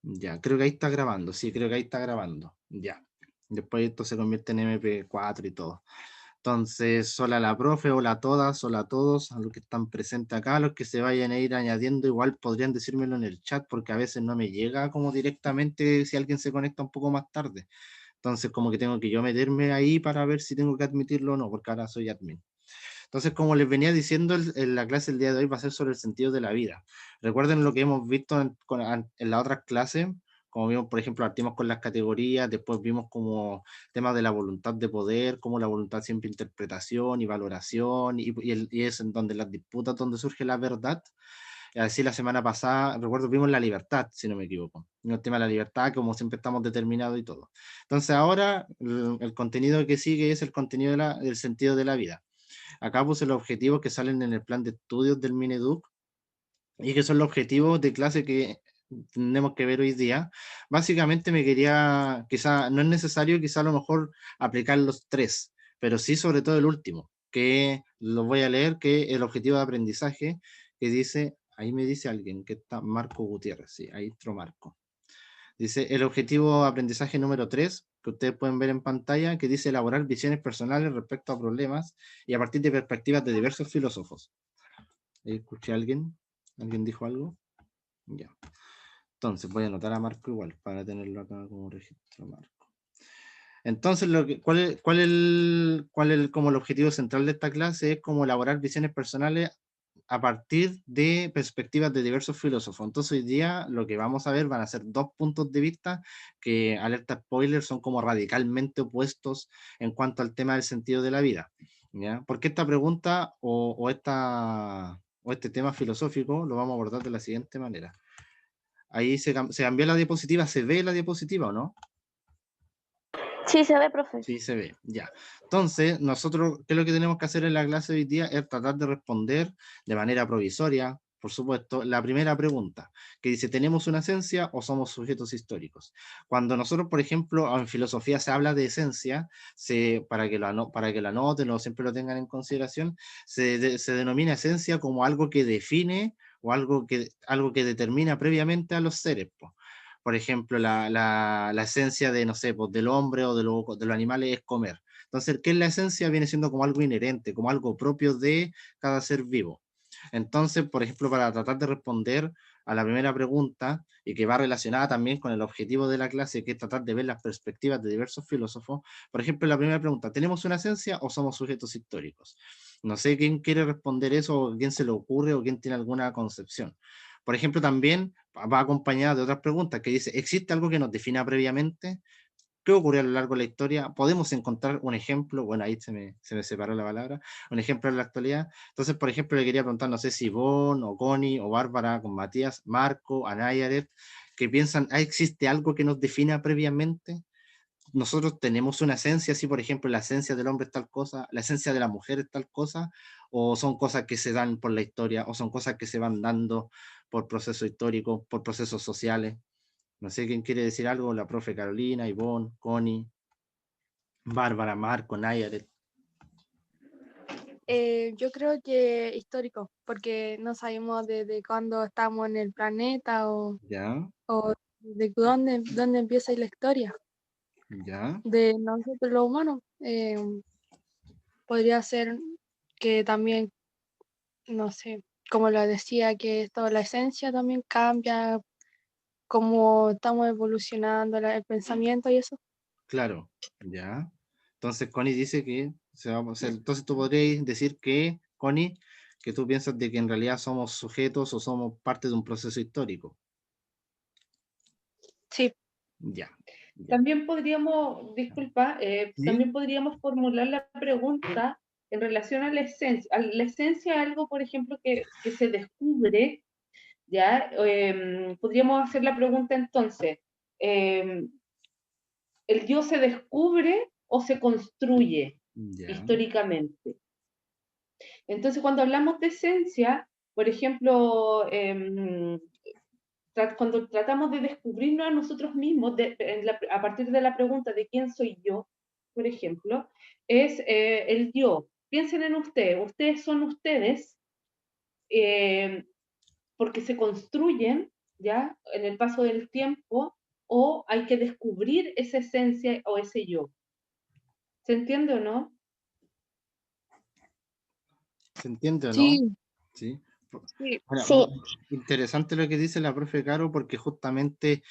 Ya, creo que ahí está grabando, sí, creo que ahí está grabando. Ya. Después esto se convierte en MP4 y todo. Entonces, hola a la profe, hola a todas, hola a todos, a los que están presentes acá, a los que se vayan a ir añadiendo, igual podrían decírmelo en el chat, porque a veces no me llega como directamente si alguien se conecta un poco más tarde. Entonces, como que tengo que yo meterme ahí para ver si tengo que admitirlo o no, porque ahora soy admin. Entonces, como les venía diciendo, la clase el día de hoy va a ser sobre el sentido de la vida. Recuerden lo que hemos visto en las otras clases, como vimos, por ejemplo, partimos con las categorías, después vimos como temas de la voluntad de poder, como la voluntad siempre interpretación y valoración, y es en donde las disputas, donde surge la verdad. Así la semana pasada, recuerdo, vimos la libertad, si no me equivoco. El tema de la libertad, como siempre estamos determinados y todo. Entonces ahora el contenido que sigue es el contenido del sentido de la vida. Acá puse los objetivos que salen en el plan de estudios del Mineduc y que son los objetivos de clase que tenemos que ver hoy día. Básicamente me quería, quizá, no es necesario quizá a lo mejor aplicar los tres, pero sí sobre todo el último, que lo voy a leer, que el objetivo de aprendizaje, que dice, ahí me dice alguien, que está Marco Gutiérrez, sí, ahí entró Marco. Dice, el objetivo de aprendizaje número 3 que ustedes pueden ver en pantalla, que dice elaborar visiones personales respecto a problemas y a partir de perspectivas de diversos filósofos. Ahí escuché a alguien. ¿Alguien dijo algo? Ya. Entonces voy a anotar a Marco igual para tenerlo acá como registro Marco. Entonces, cuál es como el objetivo central de esta clase? Es como elaborar visiones personales a partir de perspectivas de diversos filósofos. Entonces, hoy día lo que vamos a ver van a ser dos puntos de vista que, alerta spoiler, son como radicalmente opuestos en cuanto al tema del sentido de la vida. ¿Ya? Porque esta pregunta o este tema filosófico lo vamos a abordar de la siguiente manera. Ahí se cambió la diapositiva, ¿se ve la diapositiva o no? Sí, se ve, profe. Sí, se ve, ya. Entonces, nosotros, ¿qué es lo que tenemos que hacer en la clase de hoy día? Es tratar de responder de manera provisoria, por supuesto, la primera pregunta, que dice, ¿tenemos una esencia o somos sujetos históricos? Cuando nosotros, por ejemplo, en filosofía se habla de esencia, para que lo anoten o siempre lo tengan en consideración, se denomina esencia como algo que define o algo que determina previamente a los seres, po. Por ejemplo, la esencia de, no sé, pues, del hombre o de los animales es comer. Entonces, ¿qué es la esencia? Viene siendo como algo inherente, como algo propio de cada ser vivo. Entonces, por ejemplo, para tratar de responder a la primera pregunta, y que va relacionada también con el objetivo de la clase, que es tratar de ver las perspectivas de diversos filósofos, por ejemplo, la primera pregunta, ¿tenemos una esencia o somos sujetos históricos? No sé quién quiere responder eso, o quién se le ocurre, o quién tiene alguna concepción. Por ejemplo, también va acompañada de otras preguntas que dice, ¿existe algo que nos defina previamente? ¿Qué ocurrió a lo largo de la historia? ¿Podemos encontrar un ejemplo? Bueno, ahí se me separó la palabra. Un ejemplo en la actualidad. Entonces, por ejemplo, le quería preguntar, no sé si Ivonne o Connie o Bárbara con Matías, Marco, Anayaret, que piensan, ¿existe algo que nos defina previamente? Nosotros tenemos una esencia, si por ejemplo la esencia del hombre es tal cosa, la esencia de la mujer es tal cosa, o son cosas que se dan por la historia, o son cosas que se van dando por procesos históricos, por procesos sociales. No sé quién quiere decir algo, la profe Carolina, Ivonne, Connie, Bárbara, Marco, Nayaret. Yo creo que histórico, porque no sabemos desde cuándo estamos en el planeta ¿Ya? o de dónde empieza la historia ¿Ya? de nosotros los humanos. Podría ser que también, no sé, como lo decía, que esto, la esencia también cambia, como estamos evolucionando el pensamiento y eso. Claro, ¿ya? Entonces Connie dice que, o sea, entonces tú podrías decir que, Connie, que tú piensas de que en realidad somos sujetos o somos parte de un proceso histórico. Sí, Ya, ya. También podríamos, disculpa, ¿Sí? también podríamos formular la pregunta en relación a la esencia. A la esencia, algo, por ejemplo, que se descubre, ¿ya? Podríamos hacer la pregunta entonces, eh, ¿el yo se descubre o se construye Ya, históricamente? Entonces, cuando hablamos de esencia, por ejemplo, cuando tratamos de descubrirnos a nosotros mismos, a partir de la pregunta de quién soy yo, por ejemplo, es el yo. Piensen en ustedes son ustedes, eh, porque se construyen, ¿ya? En el paso del tiempo, o hay que descubrir esa esencia o ese yo. ¿Se entiende o no? ¿Se entiende o no? Sí, Sí. sí, Ahora, Sí, interesante lo que dice la profe Caro, porque justamente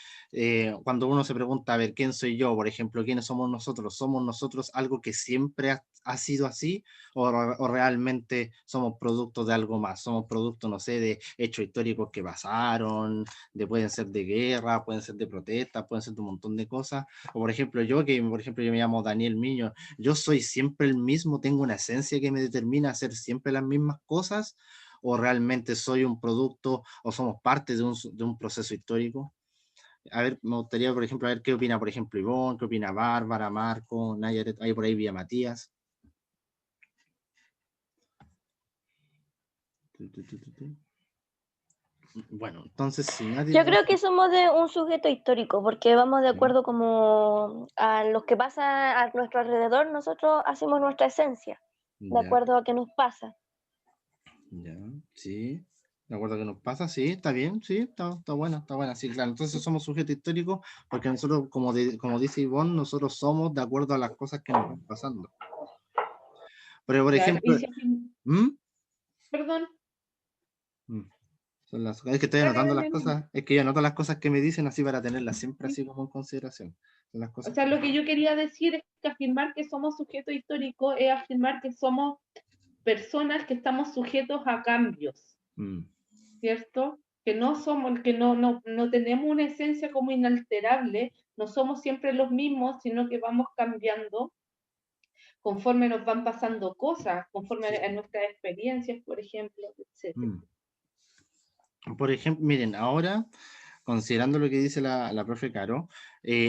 cuando uno se pregunta, a ver, ¿quién soy yo? Por ejemplo, ¿quiénes somos nosotros? ¿Somos nosotros algo que siempre ha sido así? O realmente somos producto de algo más? ¿Somos producto, no sé, de hechos históricos que pasaron? Pueden ser de guerra, pueden ser de protesta, pueden ser de un montón de cosas. O por ejemplo, yo, que por ejemplo yo me llamo Daniel Miño, yo soy siempre el mismo, tengo una esencia que me determina a hacer siempre las mismas cosas, o realmente soy un producto o somos parte de un proceso histórico. A ver, me gustaría, por ejemplo, a ver qué opina, por ejemplo, Ivonne, qué opina Bárbara, Marco, Nayaret, ahí por ahí vía Matías. Bueno, entonces, si nadie yo más... creo que somos de un sujeto histórico, porque vamos de acuerdo como a lo que pasa a nuestro alrededor, nosotros hacemos nuestra esencia, de Ya, acuerdo a qué nos pasa. ya, sí. De acuerdo a que nos pasa, sí, está bien, sí, está buena, sí, claro. Entonces somos sujetos históricos porque nosotros, como dice Ivonne, nosotros somos de acuerdo a las cosas que nos van pasando. Pero, por Claro, y ejemplo, si, ¿Mm? perdón, Mm. Es que estoy dale, anotando las dale, no. cosas, es que yo anoto las cosas que me dicen así para tenerlas siempre así como en consideración. Son las O cosas sea, que... lo que yo quería decir es que afirmar que somos sujetos históricos es afirmar que somos personas que estamos sujetos a cambios, Mm, ¿cierto? Que no somos, que no tenemos una esencia como inalterable, no somos siempre los mismos, sino que vamos cambiando conforme nos van pasando cosas, conforme sí, a nuestras experiencias, por ejemplo, etc. mm. Por ejemplo, miren, ahora, considerando lo que dice la profe Caro,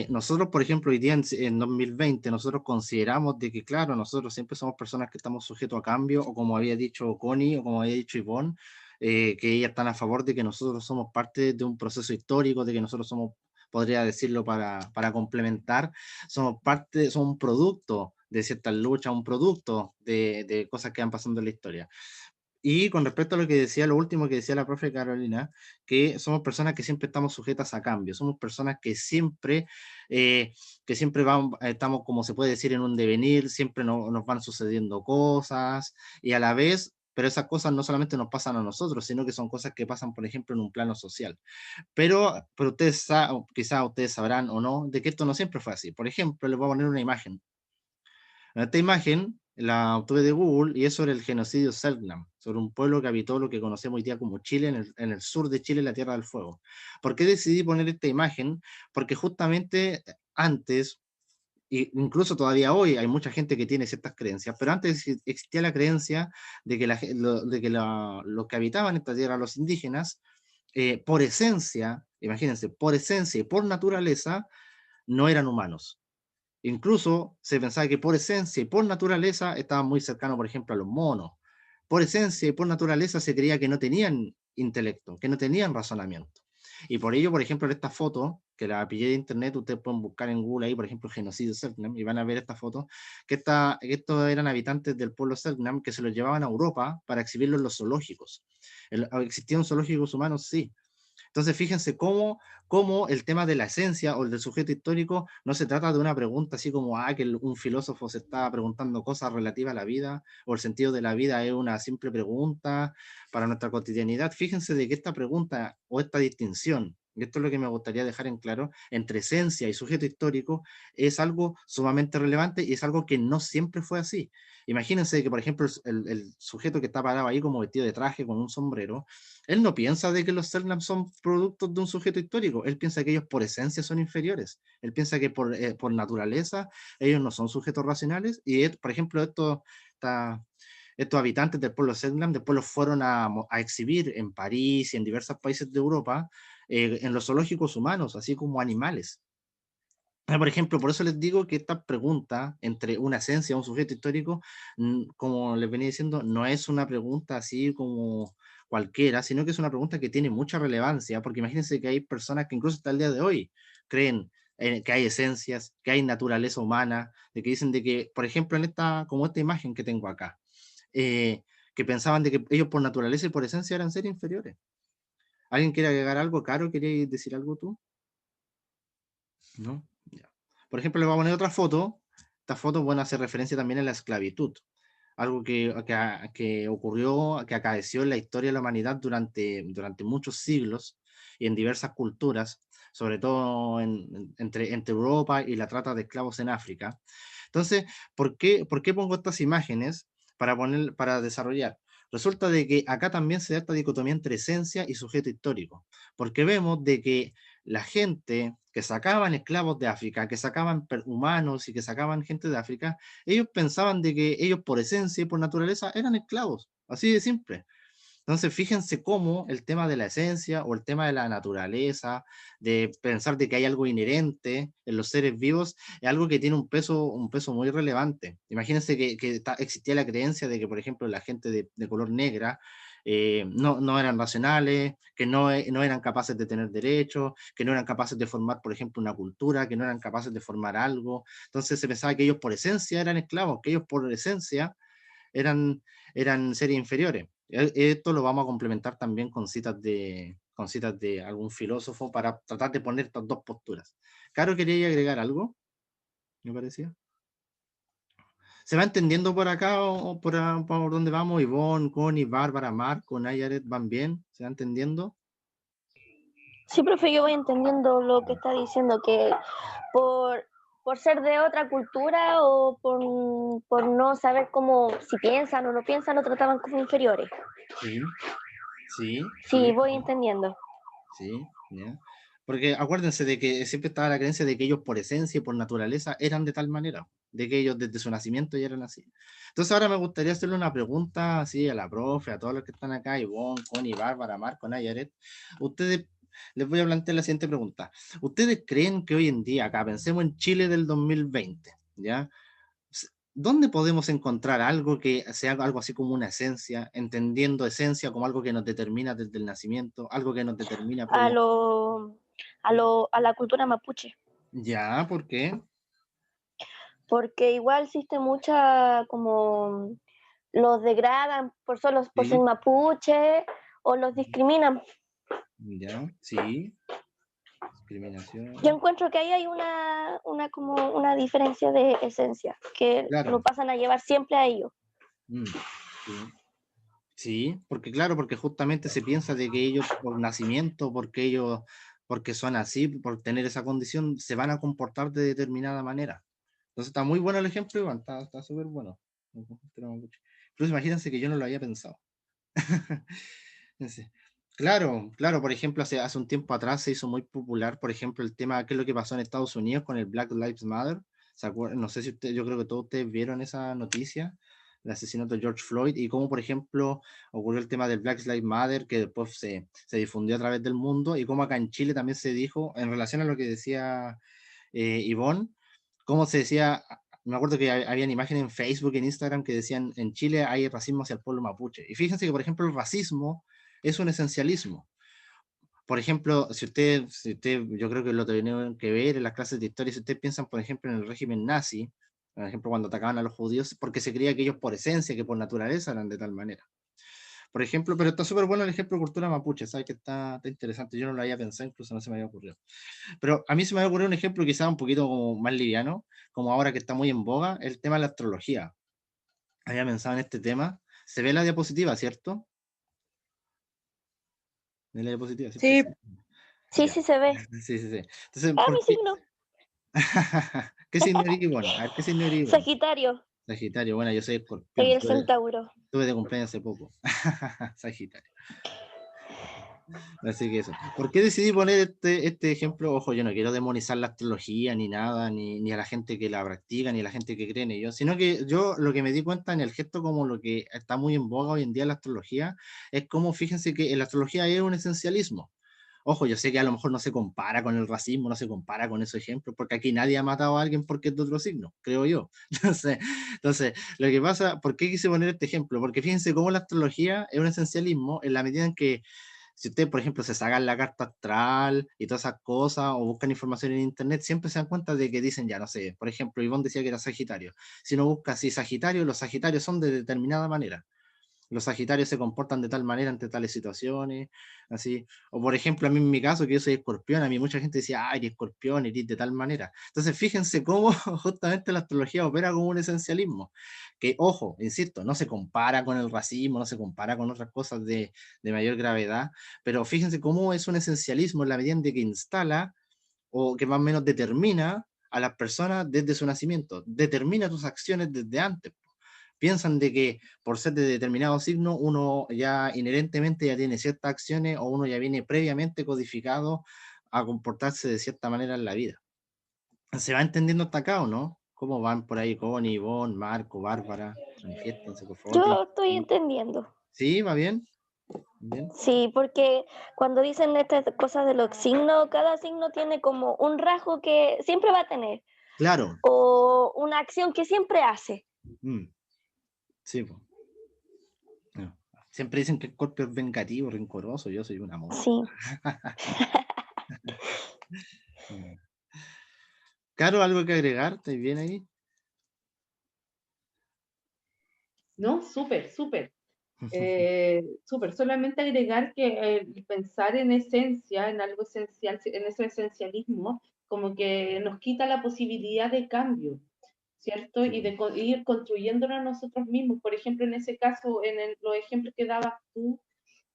nosotros, por ejemplo, hoy día en 2020, nosotros consideramos de que, claro, nosotros siempre somos personas que estamos sujetos a cambio, o como había dicho Connie, o como había dicho Ivonne, que ellas están a favor de que nosotros somos parte de un proceso histórico, de que nosotros somos, podría decirlo para complementar, somos parte, somos un producto de ciertas luchas, un producto de cosas que han pasando en la historia. Y con respecto a lo que decía, lo último que decía la profe Carolina, que somos personas que siempre estamos sujetas a cambio, somos personas que siempre estamos, como se puede decir, en un devenir, siempre nos van sucediendo cosas, y a la vez, pero esas cosas no solamente nos pasan a nosotros, sino que son cosas que pasan, por ejemplo, en un plano social. Pero ustedes quizás ustedes sabrán o no, de que esto no siempre fue así. Por ejemplo, les voy a poner una imagen. Esta imagen la obtuve de Google y es sobre el genocidio Selknam, sobre un pueblo que habitó lo que conocemos hoy día como Chile, en el sur de Chile, la Tierra del Fuego. ¿Por qué decidí poner esta imagen? Porque justamente antes, e incluso todavía hoy, hay mucha gente que tiene ciertas creencias, pero antes existía la creencia de que, los que habitaban esta tierra, los indígenas, por esencia, imagínense, por esencia y por naturaleza, no eran humanos. Incluso se pensaba que por esencia y por naturaleza estaban muy cercanos, por ejemplo, a los monos. Por esencia y por naturaleza se creía que no tenían intelecto, que no tenían razonamiento. Y por ello, por ejemplo, en esta foto, que la pillé de internet, ustedes pueden buscar en Google ahí, por ejemplo, genocidio Selknam, y van a ver esta foto, que estos eran habitantes del pueblo Selknam que se los llevaban a Europa para exhibirlos en los zoológicos. ¿Existían zoológicos humanos? Sí. Entonces, fíjense cómo el tema de la esencia o el del sujeto histórico no se trata de una pregunta así como, que un filósofo se está preguntando cosas relativas a la vida, o el sentido de la vida es una simple pregunta para nuestra cotidianidad. Fíjense de que esta pregunta o esta distinción, y esto es lo que me gustaría dejar en claro, entre esencia y sujeto histórico, es algo sumamente relevante y es algo que no siempre fue así. Imagínense que, por ejemplo, el sujeto que está parado ahí como vestido de traje con un sombrero, él no piensa de que los Selknam son productos de un sujeto histórico, él piensa que ellos por esencia son inferiores, él piensa que por naturaleza ellos no son sujetos racionales, y por ejemplo estos habitantes del pueblo Selknam después los fueron a exhibir en París y en diversos países de Europa, en los zoológicos humanos, así como animales. Por ejemplo, por eso les digo que esta pregunta entre una esencia y un sujeto histórico, como les venía diciendo, no es una pregunta así como cualquiera, sino que es una pregunta que tiene mucha relevancia, porque imagínense que hay personas que incluso hasta el día de hoy creen que hay esencias, que hay naturaleza humana, de que dicen de que, por ejemplo, como esta imagen que tengo acá, que pensaban de que ellos por naturaleza y por esencia eran seres inferiores. ¿Alguien quiere agregar algo? Caro, ¿querías decir algo tú? ¿No? Ya. Por ejemplo, le voy a poner otra foto. Esta foto, bueno, hace referencia también a la esclavitud. Algo que ocurrió, que acaeció en la historia de la humanidad durante muchos siglos y en diversas culturas, sobre todo entre Europa y la trata de esclavos en África. Entonces, ¿por qué pongo estas imágenes para desarrollar? Resulta de que acá también se da esta dicotomía entre esencia y sujeto histórico, porque vemos de que la gente que sacaban esclavos de África, que sacaban humanos y que sacaban gente de África, ellos pensaban de que ellos por esencia y por naturaleza eran esclavos, así de simple. Entonces, fíjense cómo el tema de la esencia o el tema de la naturaleza, de pensar de que hay algo inherente en los seres vivos, es algo que tiene un peso muy relevante. Imagínense que existía la creencia de que, por ejemplo, la gente de color negra no eran racionales, que no eran capaces de tener derechos, que no eran capaces de formar, por ejemplo, una cultura, que no eran capaces de formar algo. Entonces se pensaba que ellos por esencia eran esclavos, que ellos por esencia eran seres inferiores. Esto lo vamos a complementar también con citas de algún filósofo para tratar de poner estas dos posturas. Caro, ¿quería agregar algo? Me parecía. ¿Se va entendiendo por acá o por dónde vamos? Ivonne, Connie, Bárbara, Marco, Nayaret, ¿van bien? ¿Se va entendiendo? Sí, profe, yo voy entendiendo lo que está diciendo, que por ser de otra cultura o por no saber cómo, si piensan o no piensan, lo trataban como inferiores. Sí, sí, Sí, sí. voy entendiendo. Sí, ya. Porque acuérdense de que siempre estaba la creencia de que ellos por esencia y por naturaleza eran de tal manera, de que ellos desde su nacimiento ya eran así. Entonces ahora me gustaría hacerle una pregunta así a la profe, a todos los que están acá, Ivonne, Connie, Bárbara, Marco, Nayaret. Ustedes, les voy a plantear la siguiente pregunta. ¿Ustedes creen que hoy en día, acá pensemos en Chile del 2020, ¿ya? ¿Dónde podemos encontrar algo que sea algo así como una esencia, entendiendo esencia como algo que nos determina desde el nacimiento, algo que nos determina A previamente? a la cultura mapuche, Ya, ¿por qué? porque igual existe mucha como los degradan por ser Sí, mapuche o los discriminan. ya, sí, Yo discriminación, encuentro que ahí hay una como una diferencia de esencia, que lo claro, pasan a llevar siempre a ellos. mm, sí, sí, porque claro, porque justamente se piensa de que ellos por nacimiento, porque son así, por tener esa condición, se van a comportar de determinada manera. Entonces está muy bueno el ejemplo, Iván, está súper bueno. Incluso imagínense que yo no lo había pensado. Sí. Claro, claro, por ejemplo, hace un tiempo atrás se hizo muy popular, por ejemplo, el tema, qué es lo que pasó en Estados Unidos con el Black Lives Matter. ¿Se acuerdan? No sé si ustedes, yo creo que todos ustedes vieron esa noticia, el asesinato de George Floyd, y cómo, por ejemplo, ocurrió el tema del Black Lives Matter, que después se difundió a través del mundo, y cómo acá en Chile también se dijo, en relación a lo que decía Ivonne, cómo se decía, me acuerdo que habían imágenes en Facebook, en Instagram, que decían, en Chile hay racismo hacia el pueblo mapuche. Y fíjense que, por ejemplo, el racismo es un esencialismo. Por ejemplo, si usted, yo creo que lo tienen que ver en las clases de historia, si ustedes piensan, por ejemplo, en el régimen nazi, por ejemplo, cuando atacaban a los judíos, porque se creía que ellos por esencia, que por naturaleza eran de tal manera. Por ejemplo, pero está súper bueno el ejemplo de cultura mapuche, ¿sabes? Que está interesante, yo no lo había pensado, incluso no se me había ocurrido. Pero a mí se me había ocurrido un ejemplo quizá un poquito como más liviano, como ahora que está muy en boga, el tema de la astrología. Había pensado en este tema. Se ve la diapositiva, ¿cierto? ¿Ve la diapositiva? ¿Cierto? Sí, Sí. Sí, Ya. sí se ve. Sí, sí, sí. Entonces, Ah, ¿por mi qué? signo. ¿Qué signo eres, Ivonne? A ver, ¿qué signo eres, Ivonne? Sagitario. Sagitario, bueno, yo soy Soy escorpión. el centauro. Tuve de cumpleaños hace poco. Sagitario. Así que eso. ¿Por qué decidí poner este ejemplo? Ojo, yo no quiero demonizar la astrología ni nada, ni a la gente que la practica, ni a la gente que cree en ello, sino que yo lo que me di cuenta en el gesto como lo que está muy en boga hoy en día en la astrología, es como, fíjense que en la astrología es un esencialismo. Ojo, yo sé que a lo mejor no se compara con el racismo, no se compara con esos ejemplos, porque aquí nadie ha matado a alguien porque es de otro signo, creo yo. Entonces, lo que pasa, ¿por qué quise poner este ejemplo? Porque fíjense cómo la astrología es un esencialismo en la medida en que si ustedes, por ejemplo, se sacan la carta astral y todas esas cosas o buscan información en internet, siempre se dan cuenta de que dicen, ya no sé, por ejemplo, Ivonne decía que era Sagitario. Si uno busca así Sagitario, los Sagitarios son de determinada manera. los sagitarios se comportan de tal manera ante tales situaciones, así. O por ejemplo, a mí en mi caso, que yo soy escorpión, a mí mucha gente decía, ay, eres escorpión, eres de tal manera. Entonces, fíjense cómo justamente la astrología opera como un esencialismo, que, ojo, insisto, no se compara con el racismo, no se compara con otras cosas de mayor gravedad, pero fíjense cómo es un esencialismo en la medida en que instala o que más o menos determina a las personas desde su nacimiento, determina tus acciones desde antes. Piensan de que por ser de determinado signo, uno ya inherentemente ya tiene ciertas acciones o uno ya viene previamente codificado a comportarse de cierta manera en la vida. ¿Se va entendiendo hasta acá o no? ¿Cómo van por ahí Connie, Ivonne, Marco, Bárbara? Manifiéstense, por favor. Yo estoy entendiendo. ¿Sí? ¿Va bien? ¿Bien? Sí, porque cuando dicen estas cosas de los signos, cada signo tiene como un rasgo que siempre va a tener, Claro. o una acción que siempre hace. Sí, po. No. Siempre dicen que Scorpio es vengativo, rencoroso, yo soy un amor. Sí. Caro, ¿algo que agregar? ¿Estás bien ahí? No, súper, súper. Súper, solamente agregar que pensar en esencia, en algo esencial, en ese esencialismo, como que nos quita la posibilidad de cambio, ¿cierto? Y de ir construyéndolo nosotros mismos. Por ejemplo, en ese caso, los ejemplos que dabas tú,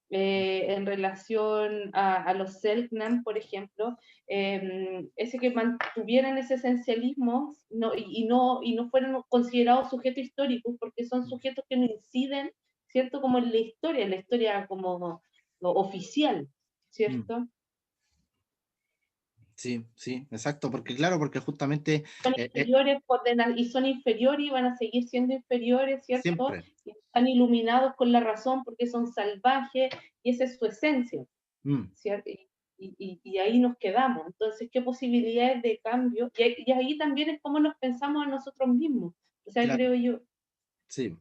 en relación a los Selknam, por ejemplo, ese que mantuvieran ese esencialismo y no fueron considerados sujetos históricos, porque son sujetos que no inciden, ¿cierto? Como en la historia como oficial, ¿cierto? Sí, sí, exacto, porque claro, porque justamente Son inferiores y son inferiores y van a seguir siendo inferiores, ¿cierto? siempre. Y están iluminados con la razón porque son salvajes y esa es su esencia, ¿cierto? Y ahí nos quedamos. Entonces, ¿qué posibilidades de cambio? Y ahí también es cómo nos pensamos a nosotros mismos. O sea, Claro. creo yo. Sí.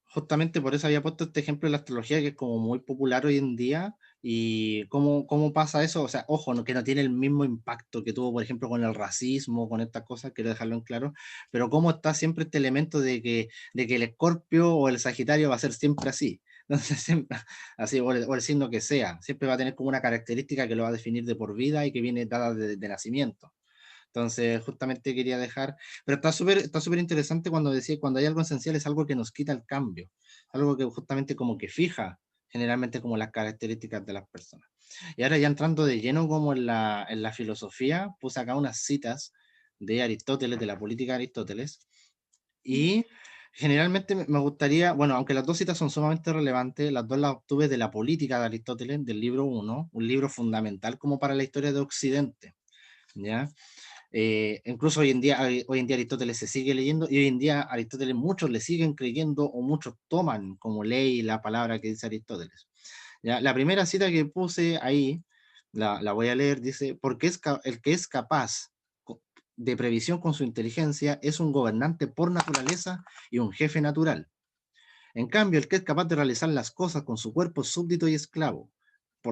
Justamente por eso había puesto este ejemplo de la astrología que es como muy popular hoy en día y cómo pasa eso, o sea, ojo, que no tiene el mismo impacto que tuvo, por ejemplo, con el racismo, con estas cosas, quiero dejarlo en claro, pero cómo está siempre este elemento de que el Escorpio o el Sagitario va a ser siempre así, entonces siempre, así, o el signo que sea, siempre va a tener como una característica que lo va a definir de por vida y que viene dada de nacimiento. Entonces, justamente quería dejar, pero está súper interesante cuando decía, cuando hay algo esencial es algo que nos quita el cambio, algo que justamente como que fija generalmente como las características de las personas. Y ahora ya entrando de lleno como en la filosofía, puse acá unas citas de Aristóteles, de la política de Aristóteles, y generalmente me gustaría, bueno, aunque las dos citas son sumamente relevantes, las dos las obtuve de la política de Aristóteles, del libro 1, un libro fundamental como para la historia de Occidente, ¿ya? Incluso hoy en día Aristóteles se sigue leyendo y hoy en día Aristóteles muchos le siguen creyendo o muchos toman como ley la palabra que dice Aristóteles. ¿Ya? La primera cita que puse ahí, la voy a leer, dice, porque el que es capaz de previsión con su inteligencia es un gobernante por naturaleza y un jefe natural. En cambio, el que es capaz de realizar las cosas con su cuerpo es súbdito y esclavo,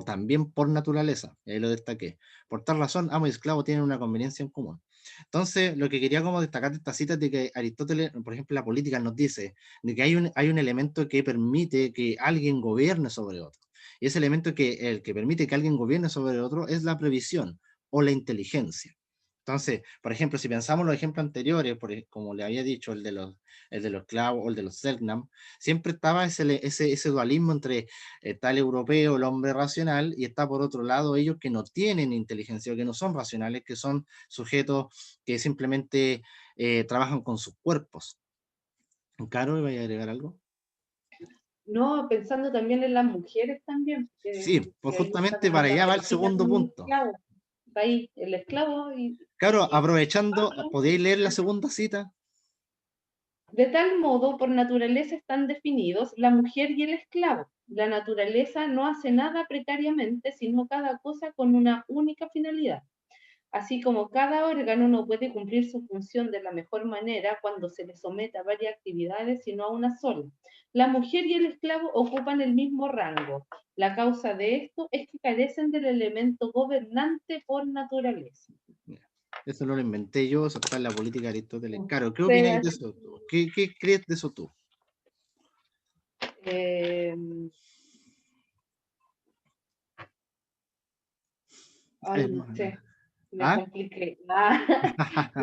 también por naturaleza, y ahí lo destaqué. Por tal razón, amo y esclavo tienen una conveniencia en común. Entonces, lo que quería como destacar de esta cita es de que Aristóteles, por ejemplo, la política nos dice de que hay un elemento que permite que alguien gobierne sobre otro. Y ese elemento el que permite que alguien gobierne sobre otro es la previsión o la inteligencia. Entonces, por ejemplo, si pensamos en los ejemplos anteriores, como le había dicho, el de los esclavos o el de los Selknam, siempre estaba ese dualismo entre está el europeo, el hombre racional, y está por otro lado ellos que no tienen inteligencia, o que no son racionales, que son sujetos que simplemente trabajan con sus cuerpos. Caro, ¿vaya a agregar algo? No, pensando también en las mujeres también. Sí, pues Que ahí está justamente como para la allá va el parejita segundo con el punto. esclavo. Está ahí el esclavo Caro, y aprovechando, Pablo. ¿podéis leer la segunda cita? De tal modo, por naturaleza están definidos la mujer y el esclavo. La naturaleza no hace nada precariamente, sino cada cosa con una única finalidad. Así como cada órgano no puede cumplir su función de la mejor manera cuando se le somete a varias actividades, sino a una sola. La mujer y el esclavo ocupan el mismo rango. La causa de esto es que carecen del elemento gobernante por naturaleza. Eso no lo inventé yo, eso está en la política de Aristóteles. Caro, ¿qué Sí, opináis de eso tú? ¿Qué crees de eso tú? Ay, no sé, me ¿Ah? compliqué.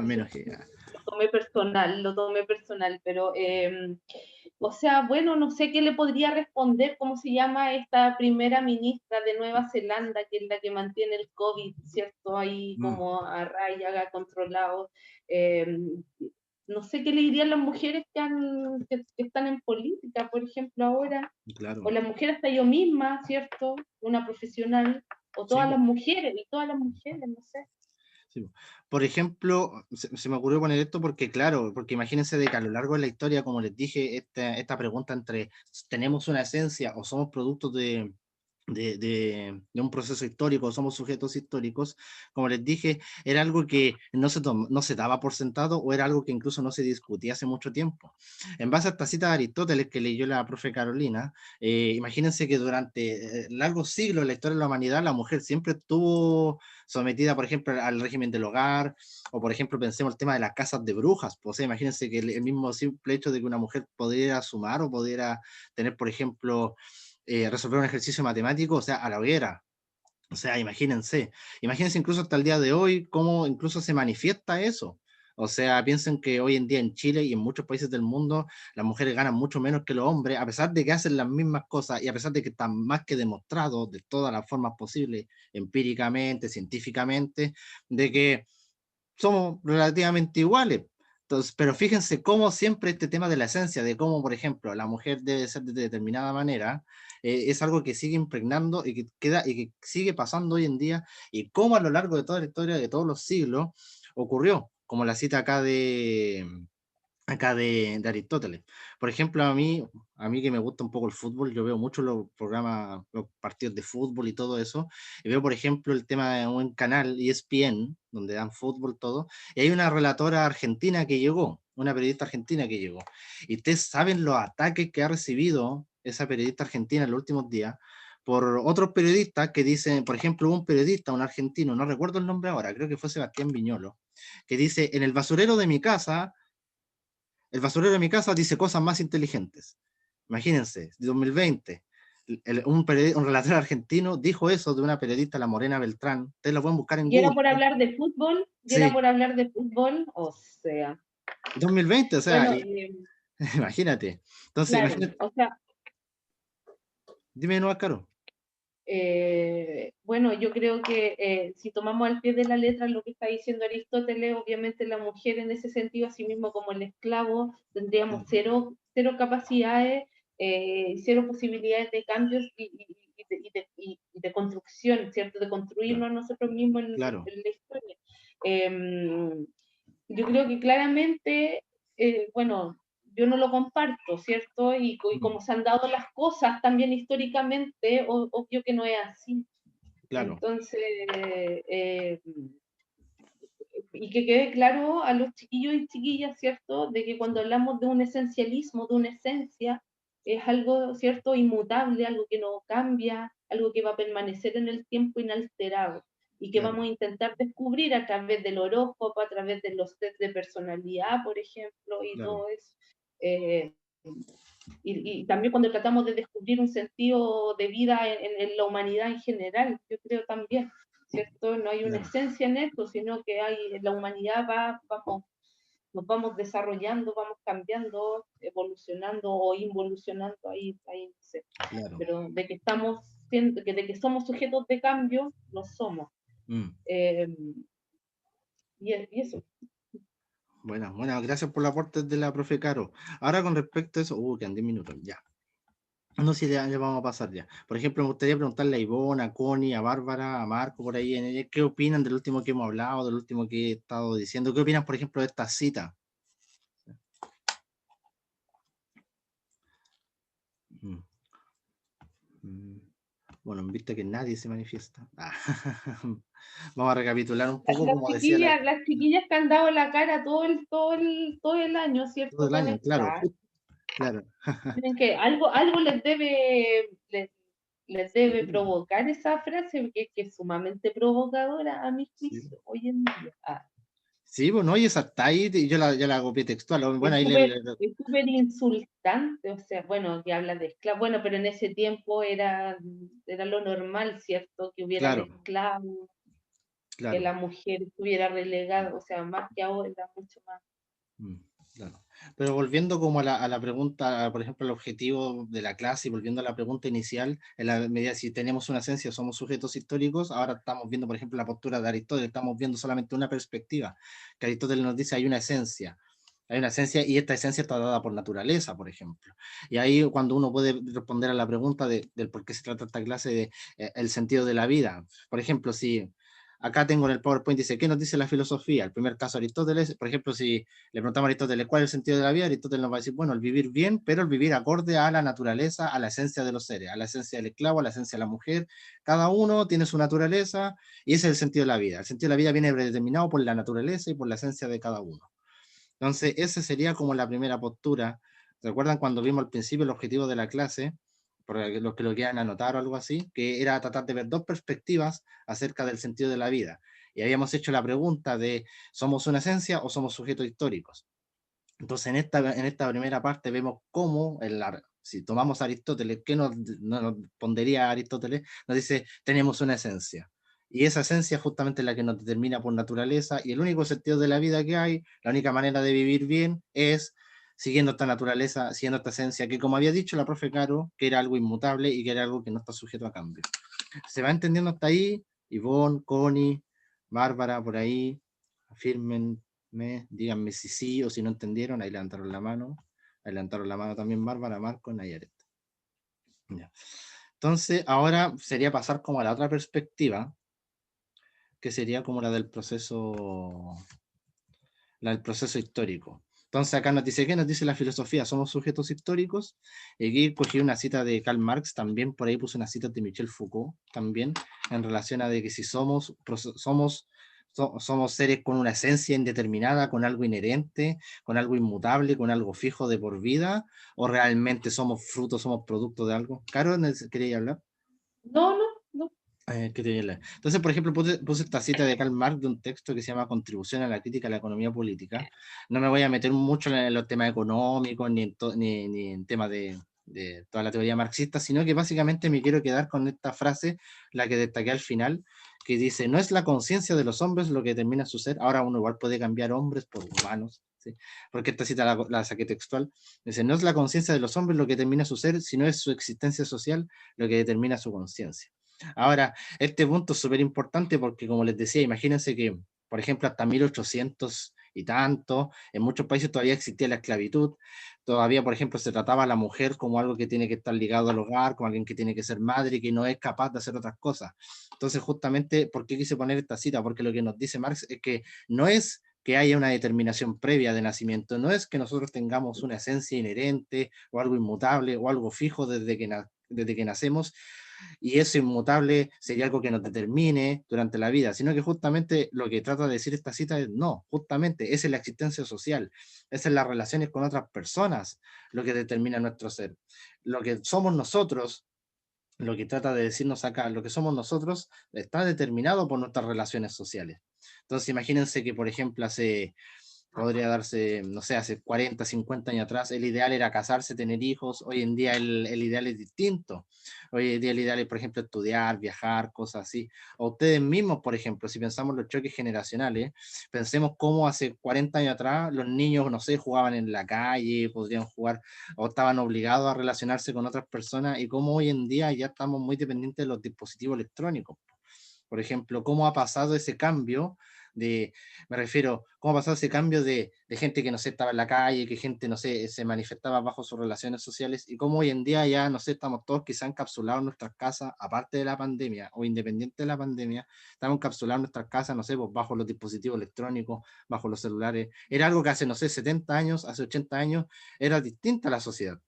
Menos que... Lo tomé personal, pero, o sea, bueno, no sé qué le podría responder, cómo se llama esta primera ministra de Nueva Zelanda, que es la que mantiene el COVID, ¿cierto? Ahí como a raya, controlado. No sé qué le dirían las mujeres que están en política, por ejemplo, ahora, Claro. o las mujeres, hasta yo misma, ¿cierto? Una profesional, o todas las mujeres, no sé. Sí. Por ejemplo, se me ocurrió poner esto porque, claro, porque imagínense de que a lo largo de la historia, como les dije, esta pregunta entre ¿tenemos una esencia o somos productos de un proceso histórico, somos sujetos históricos? Como les dije, era algo que no se daba por sentado o era algo que incluso no se discutía hace mucho tiempo. En base a esta cita de Aristóteles que leyó la profe Carolina, imagínense que durante largos siglos de la historia de la humanidad, la mujer siempre estuvo sometida, por ejemplo, al régimen del hogar, o por ejemplo, pensemos el tema de las casas de brujas. Pues, o sea, imagínense que el mismo simple hecho de que una mujer pudiera sumar o pudiera tener, por ejemplo, resolver un ejercicio matemático, o sea, a la hoguera. O sea, imagínense incluso hasta el día de hoy cómo incluso se manifiesta eso. O sea, piensen que hoy en día en Chile y en muchos países del mundo las mujeres ganan mucho menos que los hombres, a pesar de que hacen las mismas cosas y a pesar de que están más que demostrados de todas las formas posibles, empíricamente, científicamente, de que somos relativamente iguales. Entonces, pero fíjense cómo siempre este tema de la esencia, de cómo, por ejemplo, la mujer debe ser de determinada manera, es algo que sigue impregnando y que queda y que sigue pasando hoy en día, y cómo a lo largo de toda la historia, de todos los siglos, ocurrió, como la cita acá de Aristóteles. Por ejemplo, a mí que me gusta un poco el fútbol, yo veo mucho los programas, los partidos de fútbol y todo eso, y veo, por ejemplo, el tema de un canal, ESPN, donde dan fútbol, todo, y hay una relatora argentina que llegó, una periodista argentina que llegó, y ustedes saben los ataques que ha recibido esa periodista argentina en los últimos días, por otros periodistas que dicen, por ejemplo, un periodista, un argentino, no recuerdo el nombre ahora, creo que fue Sebastián Viñolo, que dice, en el basurero de mi casa dice cosas más inteligentes. Imagínense, de 2020, un relator argentino dijo eso de una periodista, la Morena Beltrán. Ustedes la pueden buscar en Y era Google. por hablar de fútbol, Sí, o sea. 2020, o sea, Bueno, imagínate. Entonces, claro, imagínate, o sea, dime de nuevo, Caro. bueno, yo creo que si tomamos al pie de la letra lo que está diciendo Aristóteles, obviamente la mujer en ese sentido, así mismo como el esclavo, tendríamos cero capacidades, cero posibilidades de cambios y de construcción, ¿cierto? De construirnos a nosotros mismos en Claro, la historia. Yo creo que claramente, bueno, yo no lo comparto, ¿cierto? Y como se han dado las cosas también históricamente, obvio que no es así. claro, Entonces, y que quede claro a los chiquillos y chiquillas, ¿cierto? De que cuando hablamos de un esencialismo, de una esencia, es algo, ¿cierto? Inmutable, algo que no cambia, algo que va a permanecer en el tiempo inalterado y que claro, vamos a intentar descubrir a través del horóscopo, a través de los test de personalidad, por ejemplo, y claro, todo eso. Eh, y también cuando tratamos de descubrir un sentido de vida en la humanidad en general, yo creo también, ¿cierto? No hay una claro, esencia en esto, sino que hay, la humanidad nos vamos desarrollando, vamos cambiando, evolucionando o involucionando, ahí no sé. claro. Pero de que de que somos sujetos de cambio, lo somos. Mm. Eh, y eso. Bueno, gracias por el aporte de la profe Caro. Ahora con respecto a eso, quedan 10 minutos, ya. No, sí, ya vamos a pasar ya. Por ejemplo, me gustaría preguntarle a Ivonne, a Connie, a Bárbara, a Marco, por ahí, ¿qué opinan del último que hemos hablado, del último que he estado diciendo? ¿Qué opinan, por ejemplo, de esta cita? Mm. Mm. Bueno, en vista que nadie se manifiesta. Vamos a recapitular un poco, como decía Las chiquillas que han dado la cara todo el año, todo ¿cierto? el Van a año, claro, estar. claro. Tienen que, algo les debe Sí, provocar esa frase, que es sumamente provocadora a mi sí. juicio, hoy en día. Sí, bueno, y esa está ahí, y yo la copié textual. Bueno, ahí Es súper insultante, o sea, bueno, que habla de esclavos, bueno, pero en ese tiempo era lo normal, ¿cierto? Que hubieran claro, esclavos, que claro. la mujer estuviera relegada, o sea, más que ahora, mucho más. Mm, claro. Pero volviendo como a la pregunta, por ejemplo, el objetivo de la clase y volviendo a la pregunta inicial, en la medida si tenemos una esencia, somos sujetos históricos, ahora estamos viendo, por ejemplo, la postura de Aristóteles, estamos viendo solamente una perspectiva, que Aristóteles nos dice hay una esencia y esta esencia está dada por naturaleza, por ejemplo. Y ahí cuando uno puede responder a la pregunta del por qué se trata esta clase de el sentido de la vida. Por ejemplo, si acá tengo en el PowerPoint, dice, ¿qué nos dice la filosofía? El primer caso, Aristóteles, por ejemplo, si le preguntamos a Aristóteles cuál es el sentido de la vida, Aristóteles nos va a decir, bueno, el vivir bien, pero el vivir acorde a la naturaleza, a la esencia de los seres, a la esencia del esclavo, a la esencia de la mujer. Cada uno tiene su naturaleza y ese es el sentido de la vida. El sentido de la vida viene predeterminado por la naturaleza y por la esencia de cada uno. Entonces, esa sería como la primera postura. ¿Recuerdan cuando vimos al principio el objetivo de la clase? Por los que lo quieran anotar o algo así, que era tratar de ver dos perspectivas acerca del sentido de la vida. Y habíamos hecho la pregunta de, ¿somos una esencia o somos sujetos históricos? Entonces, en esta primera parte vemos cómo, si tomamos a Aristóteles, ¿qué nos pondría Aristóteles? Nos dice, tenemos una esencia. Y esa esencia es justamente la que nos determina por naturaleza, y el único sentido de la vida que hay, la única manera de vivir bien es siguiendo esta naturaleza, siguiendo esta esencia, que como había dicho la profe Caro, que era algo inmutable y que era algo que no está sujeto a cambio. ¿Se va entendiendo hasta ahí? Ivonne, Connie, Bárbara, por ahí, afírmenme, díganme si sí o si no entendieron, ahí levantaron la mano también Bárbara, Marco, Nayaret. Ya. Entonces, ahora sería pasar como a la otra perspectiva, que sería como la del proceso histórico. Entonces acá nos dice, ¿qué nos dice la filosofía? ¿Somos sujetos históricos? Y aquí cogí una cita de Karl Marx, también por ahí puse una cita de Michel Foucault, también, en relación a de que si somos seres con una esencia indeterminada, con algo inherente, con algo inmutable, con algo fijo de por vida, o realmente somos frutos, somos producto de algo. Caro, ¿quería hablar? No, no, no. Entonces, por ejemplo, puse esta cita de Karl Marx de un texto que se llama Contribución a la crítica a la economía política. No me voy a meter mucho en los temas económicos ni en temas de toda la teoría marxista, sino que básicamente me quiero quedar con esta frase, la que destaqué al final, que dice, no es la conciencia de los hombres lo que determina su ser. Ahora uno igual puede cambiar hombres por humanos, ¿sí? Porque esta cita la saqué textual. Dice, no es la conciencia de los hombres lo que determina su ser, sino es su existencia social lo que determina su conciencia. Ahora, este punto es súper importante porque, como les decía, imagínense que, por ejemplo, hasta 1800 y tanto, en muchos países todavía existía la esclavitud, todavía, por ejemplo, se trataba a la mujer como algo que tiene que estar ligado al hogar, como alguien que tiene que ser madre y que no es capaz de hacer otras cosas. Entonces, justamente, ¿por qué quise poner esta cita? Porque lo que nos dice Marx es que no es que haya una determinación previa de nacimiento, no es que nosotros tengamos una esencia inherente o algo inmutable o algo fijo desde que nacemos, y eso inmutable sería algo que nos determine durante la vida, sino que justamente lo que trata de decir esta cita es no, justamente esa es la existencia social, esas son las relaciones con otras personas lo que determina nuestro ser. Lo que somos nosotros, lo que trata de decirnos acá, lo que somos nosotros está determinado por nuestras relaciones sociales. Entonces imagínense que, por ejemplo, podría darse, no sé, hace 40, 50 años atrás, el ideal era casarse, tener hijos, hoy en día el ideal es distinto. Hoy en día el ideal es, por ejemplo, estudiar, viajar, cosas así. O ustedes mismos, por ejemplo, si pensamos en los choques generacionales, pensemos cómo hace 40 años atrás los niños, no sé, jugaban en la calle, podrían jugar o estaban obligados a relacionarse con otras personas y cómo hoy en día ya estamos muy dependientes de los dispositivos electrónicos. Por ejemplo, cómo ha pasado ese cambio me refiero, cómo ha pasado ese cambio de gente que, no sé, estaba en la calle, que gente, no sé, se manifestaba bajo sus relaciones sociales, y cómo hoy en día ya, no sé, estamos todos quizás encapsulados en nuestras casas, aparte de la pandemia, o independiente de la pandemia, estamos encapsulados en nuestras casas, no sé, pues bajo los dispositivos electrónicos, bajo los celulares. Era algo que hace, no sé, 70 años, hace 80 años, era distinta la sociedad.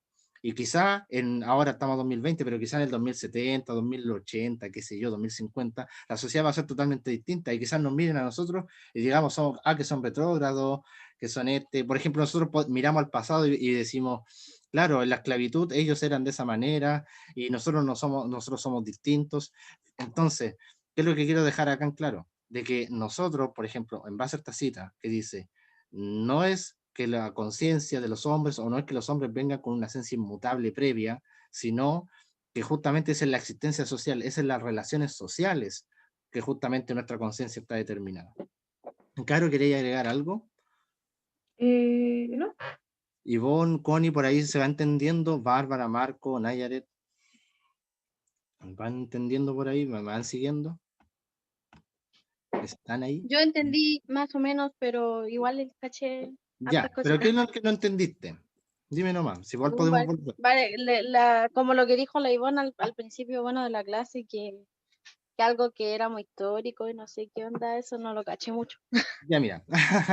Y quizá ahora estamos en 2020, pero quizá en el 2070, 2080, qué sé yo, 2050, la sociedad va a ser totalmente distinta y quizás nos miren a nosotros y digamos, que son retrógrados, que son por ejemplo, nosotros miramos al pasado y decimos, claro, en la esclavitud ellos eran de esa manera y nosotros somos distintos. Entonces, ¿qué es lo que quiero dejar acá en claro? de que nosotros, por ejemplo, en base a esta cita que dice, no es que la conciencia de los hombres, o no es que los hombres vengan con una esencia inmutable previa, sino que justamente es en la existencia social, es en las relaciones sociales que justamente nuestra conciencia está determinada. Caro, ¿queréis agregar algo? ¿No? Ivonne, Connie, por ahí se va entendiendo, Bárbara, Marco, Nayaret, ¿van entendiendo por ahí? ¿Me van siguiendo? ¿Están ahí? Yo entendí más o menos, pero igual les caché Ya, hartas pero ¿qué es cositas. lo que no entendiste? Dime nomás, si igual Uh, podemos vale, volver. vale, como lo que dijo la Ivonne al principio, bueno, de la clase, que algo que era muy histórico y no sé qué onda, eso no lo caché mucho. Ya, mira,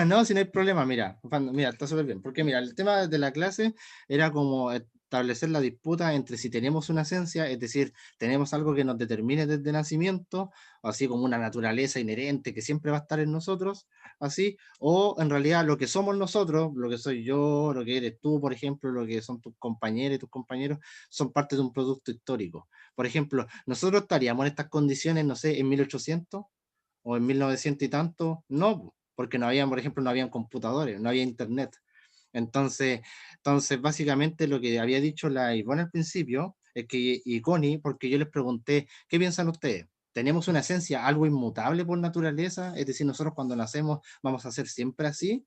no, si no hay problema, mira, mira, está súper bien, porque mira, el tema de la clase era como establecer la disputa entre si tenemos una esencia, es decir, tenemos algo que nos determine desde nacimiento, así como una naturaleza inherente que siempre va a estar en nosotros, así, o en realidad lo que somos nosotros, lo que soy yo, lo que eres tú, por ejemplo, lo que son tus compañeros y tus compañeros, son parte de un producto histórico. Por ejemplo, nosotros estaríamos en estas condiciones, no sé, en 1800 o en 1900 y tanto, no, porque no habían, por ejemplo, no habían computadores, no había internet. Entonces, básicamente lo que había dicho la Ivonne al principio es que, y Connie, porque yo les pregunté, ¿qué piensan ustedes? ¿Tenemos una esencia, algo inmutable por naturaleza? Es decir, nosotros cuando nacemos vamos a ser siempre así,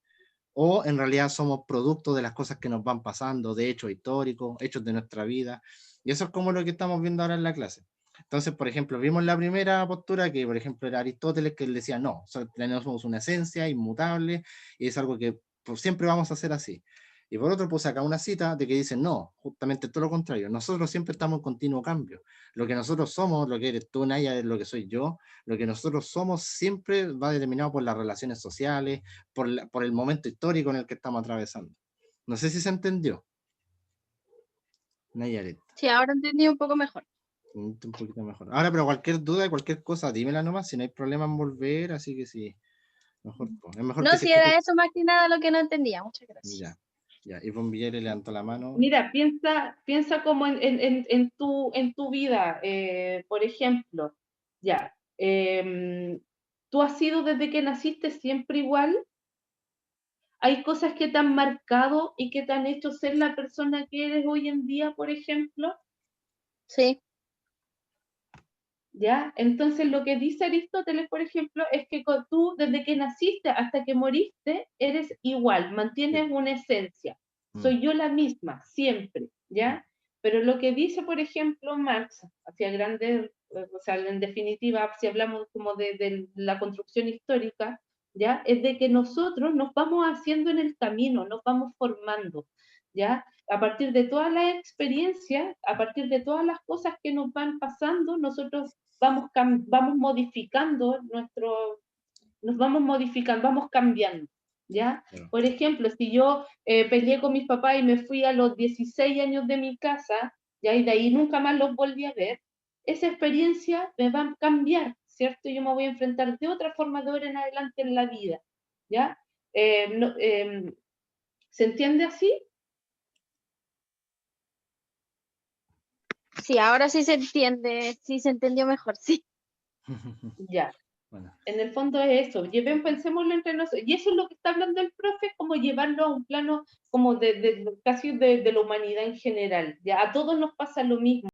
o en realidad somos producto de las cosas que nos van pasando, de hechos históricos, hechos de nuestra vida. Y eso es como lo que estamos viendo ahora en la clase. Entonces, por ejemplo, vimos la primera postura que, por ejemplo, era Aristóteles, que él decía, no, tenemos una esencia inmutable y es algo que pues, siempre vamos a hacer así. Y por otro, puse acá una cita de que dice, no, justamente todo lo contrario, nosotros siempre estamos en continuo cambio. Lo que nosotros somos, lo que eres tú, Naya, es lo que soy yo, lo que nosotros somos siempre va determinado por las relaciones sociales, por el momento histórico en el que estamos atravesando. No sé si se entendió. Nayaret. Sí, ahora entendí un poco mejor. Un poquito mejor. Ahora, pero cualquier duda, cualquier cosa, dímela nomás, si no hay problema en volver, así que sí, mejor, es mejor No, que si se... era eso más que nada lo que no entendía. Muchas gracias. Ya, ya, Ivonne Villar levantó la mano. Mira, piensa como en tu vida, por ejemplo, ya, ¿tú has sido desde que naciste siempre igual? ¿Hay cosas que te han marcado y que te han hecho ser la persona que eres hoy en día, por ejemplo? Sí, ¿Ya? Entonces lo que dice Aristóteles, por ejemplo, es que tú desde que naciste hasta que moriste eres igual, mantienes una esencia. Soy yo la misma, siempre, ¿ya? Pero lo que dice, por ejemplo, Marx, hacia grandes, o sea, en definitiva, si hablamos como de la construcción histórica, ¿ya? Es de que nosotros nos vamos haciendo en el camino, nos vamos formando, ¿ya? A partir de toda la experiencia, a partir de todas las cosas que nos van pasando, nosotros vamos modificando nos vamos modificando, vamos cambiando, ¿ya? Claro. Por ejemplo, si yo peleé con mis papás y me fui a los 16 años de mi casa, ¿ya? Y de ahí nunca más los volví a ver, esa experiencia me va a cambiar, ¿cierto? Yo me voy a enfrentar de otra forma de ahora en adelante en la vida, ¿ya? ¿Se entiende así? sí, ahora sí se entiende, sí se entendió mejor, sí. Ya. Bueno. En el fondo es eso, pensémoslo entre nosotros, y eso es lo que está hablando el profe, como llevarlo a un plano como casi de la humanidad en general, ya a todos nos pasa lo mismo.